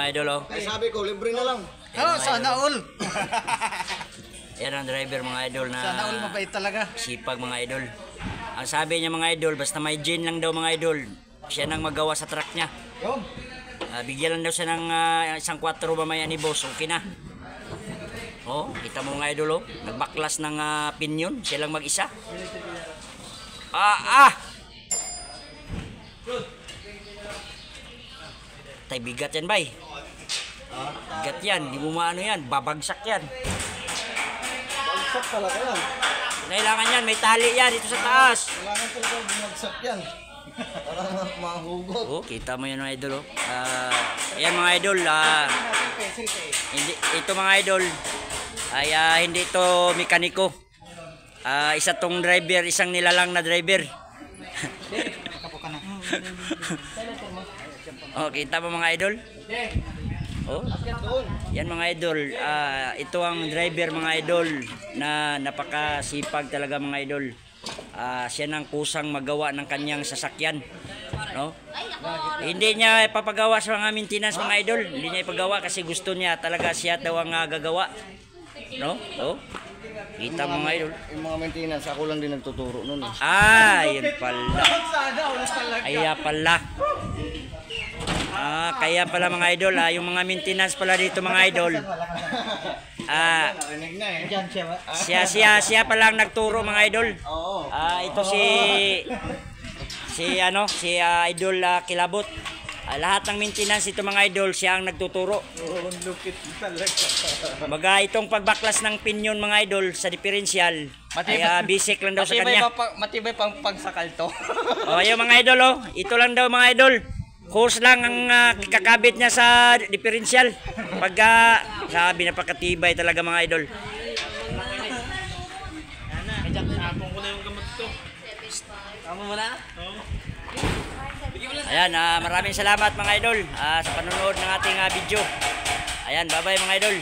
mga idol, oh. Ay, sabi ko, libre na lang. Oh, sana all. Yan ang driver mga idol na Sana all mabait talaga. sipag mga idol. Ang sabi niya mga idol, basta may gin lang daw mga idol, siya nang magawa sa truck niya. Yun. Bigyan lang daw siya ng isang 4 mamaya ni boss, okay na. Oh, kita mo mga idol, oh. Nagbaklas ng pinyon, siya lang mag-isa. Tay, bigat yan bay. Bigat yan, di mo maano yan, babagsak yan. Bagsak talaga yan. Kailangan yan, may tali yan dito sa taas. Kailangan talaga bumagsak yan. Para mahugot. Oh, kita mo yan mga idol, oh. Yan mga idol, ito mga idol ay hindi ito mekaniko. Isa tong driver, isang nilalang na driver. Oh, kita mo mga idol? Oh. Yan mga idol, ito ang driver mga idol na napakasipag talaga mga idol. Siya nang kusang magawa ng kanyang sasakyan, no? Hindi niya ipapagawa sa mga maintenance mga idol. Hindi niya ipagawa kasi gusto niya talaga siya daw ang gagawa, no? Oh. Kita mo mga idol. Yung mga maintenance, ako lang din nagtuturo nun. Yun pala. Kaya pala. Kaya pala mga idol, yung mga maintenance pala dito mga idol. Siya pala ang nagturo mga idol. Ito si Idol Kilabot. Lahat ng maintenance ito mga idol, siya ang nagtuturo. Baga itong pagbaklas ng pinyon mga idol sa differential, ay basic lang daw sa kanya. Matibay pang pagsakal to. Yung mga idol, oh, ito lang daw mga idol. Hose lang ang kakabit niya sa differential. Pagka sabi napakatibay talaga mga idol. Ayan, maraming salamat mga idol sa panonood ng ating video. Ayan, bye bye mga idol.